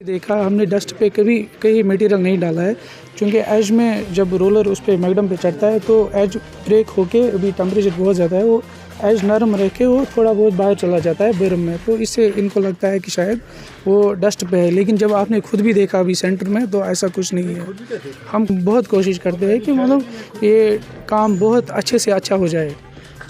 देखा हमने डस्ट पे कभी कहीं मटेरियल नहीं डाला है, क्योंकि एज में जब रोलर उस पर मैगडम पे चढ़ता है तो एज ब्रेक होके अभी टेम्परेचर बहुत ज़्यादा है, वो एज नरम रह के वो थोड़ा बहुत बाहर चला जाता है बर्म में, तो इससे इनको लगता है कि शायद वो डस्ट पे है। लेकिन जब आपने खुद भी देखा अभी सेंटर में तो ऐसा कुछ नहीं है। हम बहुत कोशिश करते हैं कि मतलब ये काम बहुत अच्छे से अच्छा हो जाए।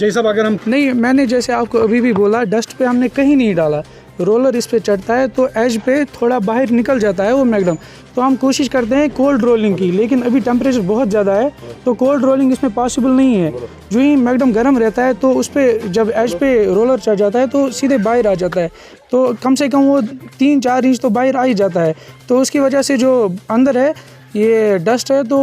जैसा अगर हम नहीं, मैंने जैसे आपको अभी भी बोला, डस्ट पे हमने कहीं नहीं डाला, रोलर इस पे चढ़ता है तो एज पे थोड़ा बाहर निकल जाता है वो मैगडम, तो हम कोशिश करते हैं कोल्ड रोलिंग की, लेकिन अभी टेम्परेचर बहुत ज़्यादा है तो कोल्ड रोलिंग इसमें पॉसिबल नहीं है। जो ही मैगडम गर्म रहता है तो उस पर जब एज पे रोलर चढ़ जाता है तो सीधे बाहर आ जाता है, तो कम से कम वो 3-4 इंच तो बाहर आ ही जाता है, तो उसकी वजह से जो अंदर है ये डस्ट है तो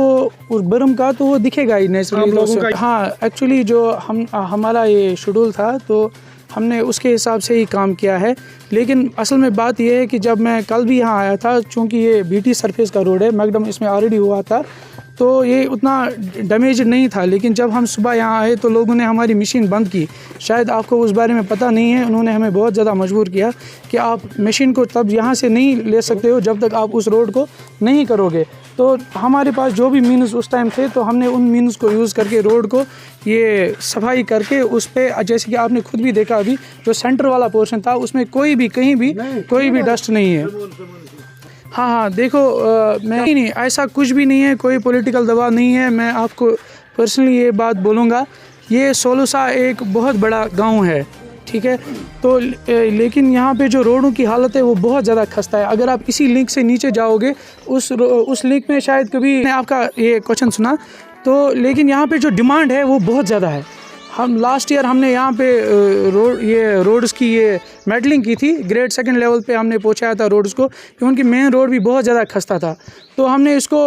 उस बर्म का तो वो दिखेगा ही नेचुरली लोगों का। हाँ, एक्चुअली जो हमारा ये शेड्यूल था तो हमने उसके हिसाब से ही काम किया है। लेकिन असल में बात यह है कि जब मैं कल भी यहाँ आया था, चूँकि ये बीटी सरफेस का रोड है, मैगडम इसमें ऑलरेडी हुआ था तो ये उतना डैमेज नहीं था। लेकिन जब हम सुबह यहाँ आए तो लोगों ने हमारी मशीन बंद की, शायद आपको उस बारे में पता नहीं है, उन्होंने हमें बहुत ज़्यादा मजबूर किया कि आप मशीन को तब यहाँ से नहीं ले सकते हो जब तक आप उस रोड को नहीं करोगे। तो हमारे पास जो भी मीन्स उस टाइम थे तो हमने उन मीन्स को यूज़ करके रोड को ये सफाई करके उस पर, जैसे कि आपने खुद भी देखा अभी जो सेंटर वाला पोर्शन था उसमें कोई भी कहीं भी कोई भी डस्ट नहीं है। हाँ, देखो मैं नहीं, ऐसा कुछ भी नहीं है, कोई पॉलिटिकल दबाव नहीं है। मैं आपको पर्सनली ये बात बोलूँगा, ये सोलूसा एक बहुत बड़ा गांव है, ठीक है, तो लेकिन यहाँ पे जो रोडों की हालत है वो बहुत ज़्यादा खस्ता है। अगर आप इसी लिंक से नीचे जाओगे, उस लिंक में शायद कभी मैंने आपका ये क्वेश्चन सुना, तो लेकिन यहाँ पे जो डिमांड है वो बहुत ज़्यादा है। हम लास्ट ईयर हमने यहाँ पे रोड्स की ये मेडलिंग की थी, ग्रेड 2 लेवल पे हमने पहुँचाया था रोड्स को, क्योंकि मेन रोड भी बहुत ज़्यादा खस्ता था, तो हमने इसको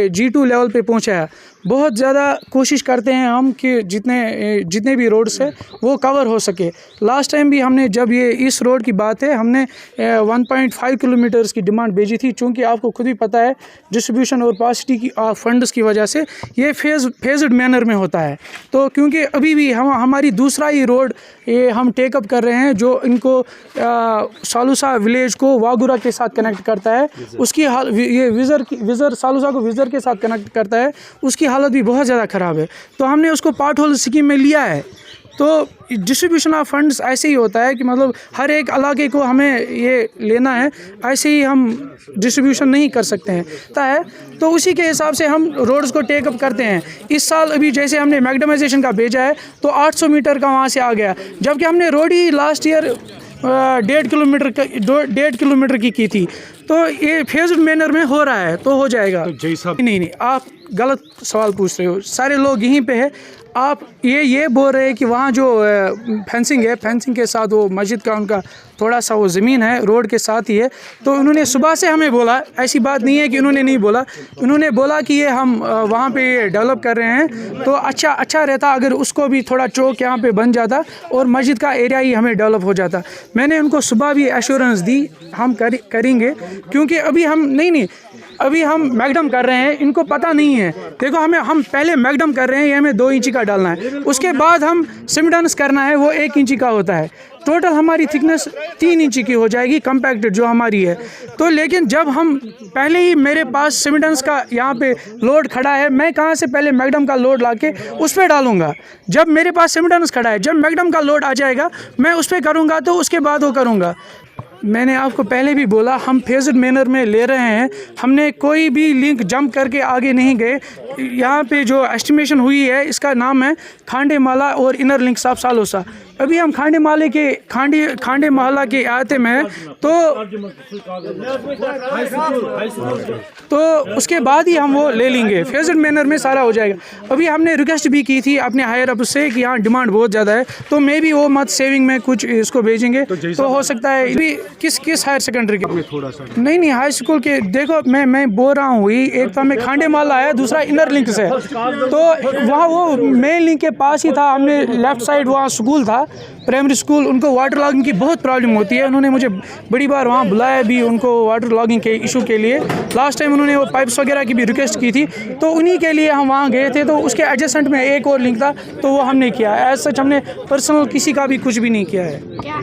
G2 लेवल पे पहुँचाया। बहुत ज़्यादा कोशिश करते हैं हम कि जितने भी रोड्स है वो कवर हो सके। लास्ट टाइम भी हमने, जब ये इस रोड की बात है, हमने 1.5 किलोमीटर्स की डिमांड भेजी थी, चूँकि आपको खुद भी पता है डिस्ट्रीब्यूशन और पासिटी की फंड्स की वजह से ये फेज्ड मैनर में होता है। तो क्योंकि अभी भी हमारी दूसरा ही रोड ये हम टेकअप कर रहे हैं जो इनको सालूसा विलेज को वागुरा के साथ कनेक्ट करता है, उसकी ये विज़र सालूसा को विज़र के साथ कनेक्ट करता है, उसकी हालत भी बहुत ज़्यादा ख़राब है। तो हमने उसको पार्ट होल स्कीम में लिया है। तो डिस्ट्रीब्यूशन ऑफ फंड्स ऐसे ही होता है कि मतलब हर एक इलाके को हमें ये लेना है, ऐसे ही हम डिस्ट्रीब्यूशन नहीं कर सकते हैं, तो उसी के हिसाब से हम रोड्स को टेकअप करते हैं। इस साल अभी जैसे हमने मैगडमाइजेशन का भेजा है तो 800 मीटर का वहाँ से आ गया, जबकि हमने रोड ही लास्ट ईयर 1.5 किलोमीटर की थी। तो ये फेज्ड मैनर में हो रहा है तो हो जाएगा। तो जैसा नहीं, आप गलत सवाल पूछ रहे हो, सारे लोग यहीं पे है। आप ये बोल रहे हैं कि वहाँ जो फेंसिंग है, फेंसिंग के साथ वो मस्जिद का उनका थोड़ा सा वो ज़मीन है रोड के साथ ही है, तो उन्होंने सुबह से हमें बोला, ऐसी बात नहीं है कि उन्होंने नहीं बोला, उन्होंने बोला कि ये हम वहाँ पे डेवलप कर रहे हैं, तो अच्छा रहता अगर उसको भी थोड़ा चौक यहाँ पे बन जाता और मस्जिद का एरिया ही हमें डेवलप हो जाता। मैंने उनको सुबह भी एश्योरेंस दी हम करेंगे, क्योंकि अभी हम नहीं अभी हम मैगडम कर रहे हैं, इनको पता नहीं है। देखो हम पहले मैगडम कर रहे हैं, ये हमें 2 इंची का डालना है, उसके बाद हम सिमडेंस करना है, वो 1 इंची का होता है। टोटल हमारी थिकनेस 3 इंची की हो जाएगी कम्पैक्टेड जो हमारी है। तो लेकिन जब हम पहले ही मेरे पास सिमडेंस का यहाँ पे लोड खड़ा है, मैं कहाँ से पहले मैगडम का लोड लाके उस पर डालूंगा? जब मेरे पास सिमडेंस खड़ा है, जब मैगडम का लोड आ जाएगा मैं उस पर करूँगा, तो उसके बाद वो करूँगा। मैंने आपको पहले भी बोला, हम फेज्ड मैनर में ले रहे हैं, हमने कोई भी लिंक जंप करके आगे नहीं गए। यहाँ पे जो एस्टिमेशन हुई है इसका नाम है खांडे माला और इनर लिंक्स ऑफ सालोसा। अभी हम खांडे माला के आते में तो उसके बाद ही हम वो ले लेंगे, फेज्ड मैनर में सारा हो जाएगा। अभी हमने रिक्वेस्ट भी की थी अपने हायर अप से कि यहाँ डिमांड बहुत ज़्यादा है, तो मे भी वो मत सेविंग में कुछ इसको भेजेंगे, तो हो सकता है। अभी किस हायर सेकेंडरी के थोड़ा सा नहीं हाई स्कूल के, देखो मैं बोल रहा हूँ, एक तो हमें खांडे माला है, दूसरा इनर लिंक है, तो वहाँ वो मेन लिंक के पास ही था। हमने लेफ्ट साइड वहाँ स्कूल था, प्राइमरी स्कूल, उनको वाटर लॉगिंग की बहुत प्रॉब्लम होती है। उन्होंने मुझे बड़ी बार वहाँ बुलाया भी उनको वाटर लॉगिंग के इशू के लिए। लास्ट टाइम उन्होंने वो पाइप्स वगैरह की भी रिक्वेस्ट की थी, तो उन्हीं के लिए हम वहाँ गए थे। तो उसके एडजेसेंट में एक और लिंक था, तो वो हमने किया। एज सच हमने पर्सनल किसी का भी कुछ भी नहीं किया है।